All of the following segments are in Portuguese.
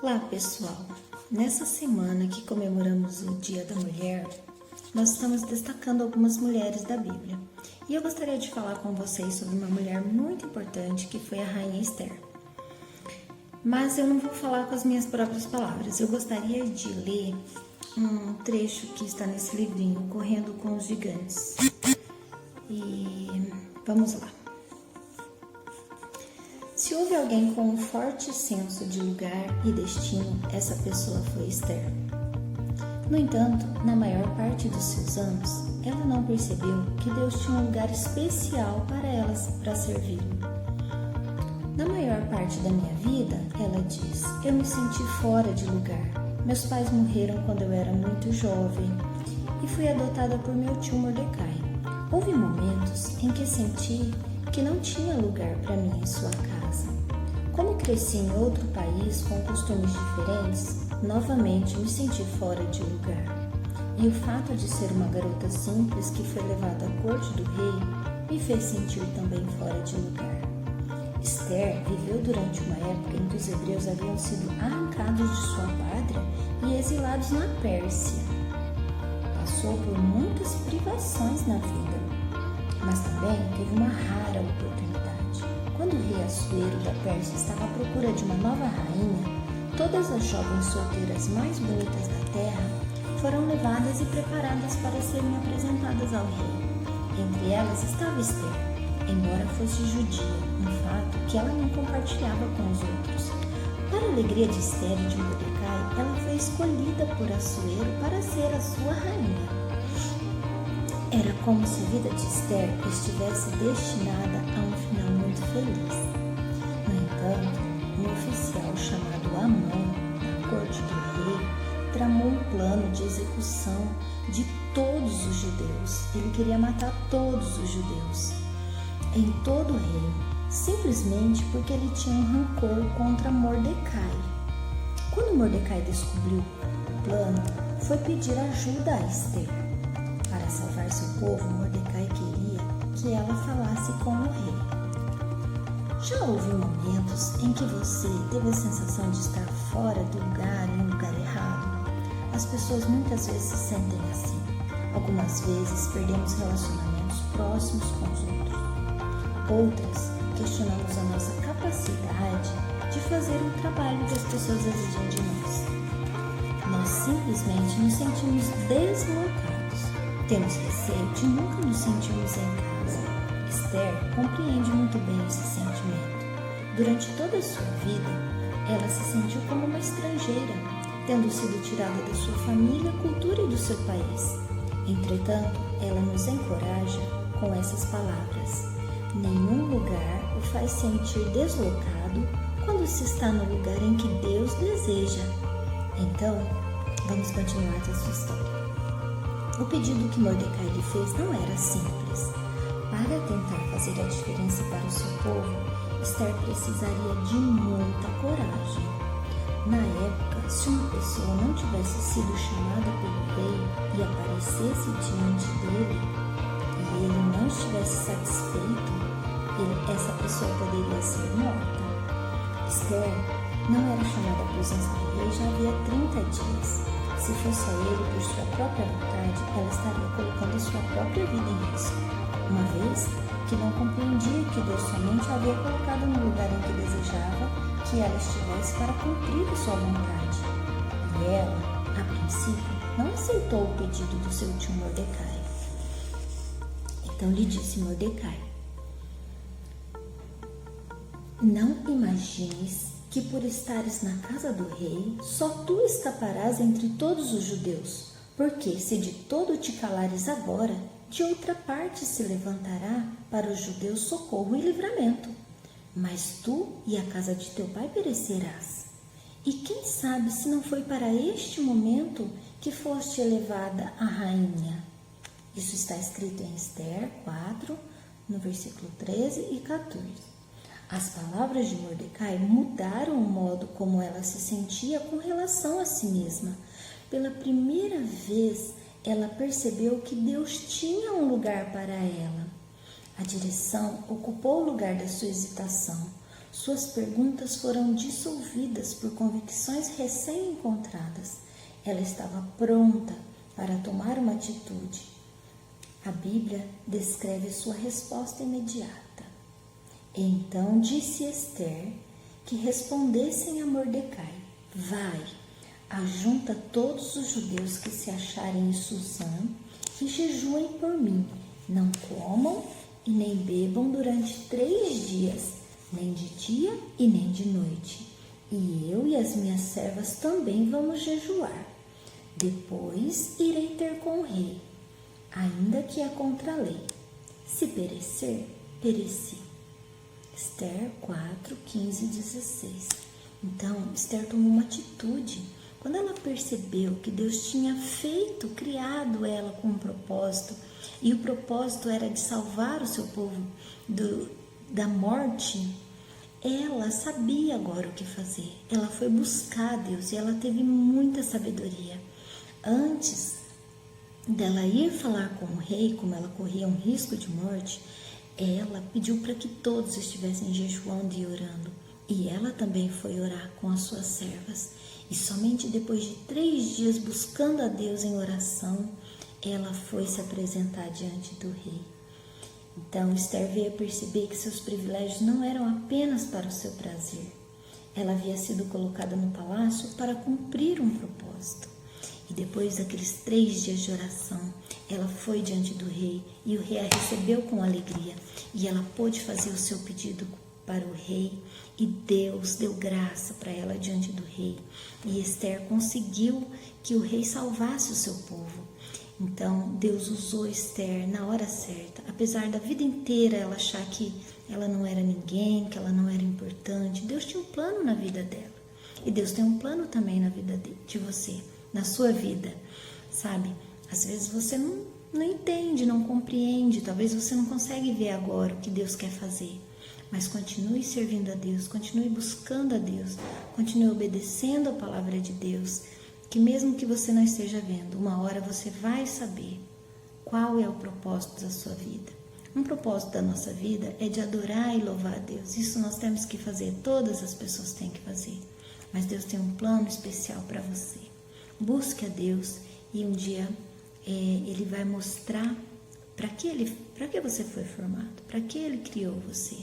Olá pessoal, nessa semana que comemoramos o Dia da Mulher, nós estamos destacando algumas mulheres da Bíblia. E eu gostaria de falar com vocês sobre uma mulher muito importante que foi a Rainha Esther. Mas eu não vou falar com as minhas próprias palavras, eu gostaria de ler um trecho que está nesse livrinho, Correndo com os Gigantes. E vamos lá. Se houve alguém com um forte senso de lugar e destino, essa pessoa foi Esther. No entanto, na maior parte dos seus anos, ela não percebeu que Deus tinha um lugar especial para elas para servi-lo. Na maior parte da minha vida, ela diz, eu me senti fora de lugar. Meus pais morreram quando eu era muito jovem e fui adotada por meu tio Mordecai. Houve momentos em que senti que não tinha lugar para mim em sua casa. Como cresci em outro país com costumes diferentes, novamente me senti fora de lugar. E o fato de ser uma garota simples que foi levada à corte do rei me fez sentir também fora de lugar. Esther viveu durante uma época em que os hebreus haviam sido arrancados de sua pátria e exilados na Pérsia. Passou por muitas privações na vida, mas também teve uma rara oportunidade. Quando o rei Assuero da Pérsia estava à procura de uma nova rainha, todas as jovens solteiras mais bonitas da terra foram levadas e preparadas para serem apresentadas ao rei. Entre elas estava Esther, embora fosse judia, um fato que ela não compartilhava com os outros. Para a alegria de Esther e de Mordecai, ela foi escolhida por Assuero para ser a sua rainha. Era como se a vida de Esther estivesse destinada a um final muito feliz. No entanto, um oficial chamado Amon, da corte do rei, tramou um plano de execução de todos os judeus. Ele queria matar todos os judeus em todo o reino, simplesmente porque ele tinha um rancor contra Mordecai. Quando Mordecai descobriu o plano, foi pedir ajuda a Esther. Para salvar seu povo, Mordecai queria que ela falasse com o rei. Já houve momentos em que você teve a sensação de estar fora do lugar, em um lugar errado? As pessoas muitas vezes se sentem assim. Algumas vezes perdemos relacionamentos próximos com os outros. Outras, questionamos a nossa capacidade de fazer o trabalho que as pessoas exigem de nós. Nós simplesmente nos sentimos deslocados. Temos receio de nunca nos sentirmos em casa. Esther compreende muito bem esse sentimento. Durante toda a sua vida, ela se sentiu como uma estrangeira, tendo sido tirada da sua família, cultura e do seu país. Entretanto, ela nos encoraja com essas palavras. Nenhum lugar o faz sentir deslocado quando se está no lugar em que Deus deseja. Então, vamos continuar essa história. O pedido que Mordecai lhe fez não era simples. Para tentar fazer a diferença para o seu povo, Esther precisaria de muita coragem. Na época, se uma pessoa não tivesse sido chamada pelo rei e aparecesse diante dele, e ele não estivesse satisfeito, essa pessoa poderia ser morta. Esther não era chamada à presença do rei já havia 30 dias. Se fosse a ele por sua própria vontade, ela estaria colocando a sua própria vida em risco, uma vez que não compreendia que Deus somente a havia colocado no lugar em que desejava que ela estivesse para cumprir a sua vontade. E ela, a princípio, não aceitou o pedido do seu tio Mordecai. Então lhe disse Mordecai, não imagines que por estares na casa do rei, só tu escaparás entre todos os judeus, porque se de todo te calares agora, de outra parte se levantará para os judeus socorro e livramento. Mas tu e a casa de teu pai perecerás. E quem sabe se não foi para este momento que foste elevada a rainha? Isso está escrito em Esther 4, no versículo 13 e 14. As palavras de Mordecai mudaram o modo como ela se sentia com relação a si mesma. Pela primeira vez, ela percebeu que Deus tinha um lugar para ela. A direção ocupou o lugar da sua hesitação. Suas perguntas foram dissolvidas por convicções recém-encontradas. Ela estava pronta para tomar uma atitude. A Bíblia descreve sua resposta imediata. Então disse Ester que respondessem a Mordecai: vai, ajunta todos os judeus que se acharem em Susã e jejuem por mim. Não comam e nem bebam durante 3 dias, nem de dia e nem de noite. E eu e as minhas servas também vamos jejuar. Depois irei ter com o rei, ainda que é contra a lei. Se perecer, pereci. Ester 4, 15 e 16. Então, Ester tomou uma atitude. Quando ela percebeu que Deus tinha criado ela com um propósito, e o propósito era de salvar o seu povo da morte, ela sabia agora o que fazer. Ela foi buscar Deus e ela teve muita sabedoria. Antes dela ir falar com o rei, como ela corria um risco de morte, ela pediu para que todos estivessem jejuando e orando. E ela também foi orar com as suas servas. E somente depois de 3 dias buscando a Deus em oração, ela foi se apresentar diante do rei. Então Ester veio a perceber que seus privilégios não eram apenas para o seu prazer. Ela havia sido colocada no palácio para cumprir um propósito. E depois daqueles 3 dias de oração, ela foi diante do rei e o rei a recebeu com alegria. E ela pôde fazer o seu pedido para o rei e Deus deu graça para ela diante do rei. E Ester conseguiu que o rei salvasse o seu povo. Então Deus usou Ester na hora certa. Apesar da vida inteira ela achar que ela não era ninguém, que ela não era importante, Deus tinha um plano na vida dela. E Deus tem um plano também na vida de você, na sua vida, sabe? Às vezes você não entende, não compreende, talvez você não consegue ver agora o que Deus quer fazer. Mas continue servindo a Deus, continue buscando a Deus, continue obedecendo a palavra de Deus, que mesmo que você não esteja vendo, uma hora você vai saber qual é o propósito da sua vida. Um propósito da nossa vida é de adorar e louvar a Deus. Isso nós temos que fazer, todas as pessoas têm que fazer. Mas Deus tem um plano especial para você. Busque a Deus e um dia Ele vai mostrar para que você foi formado, para que Ele criou você.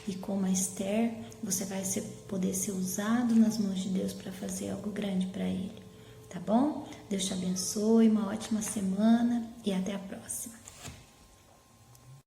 E como a Ester, você vai poder ser usado nas mãos de Deus para fazer algo grande para Ele. Tá bom? Deus te abençoe, uma ótima semana e até a próxima.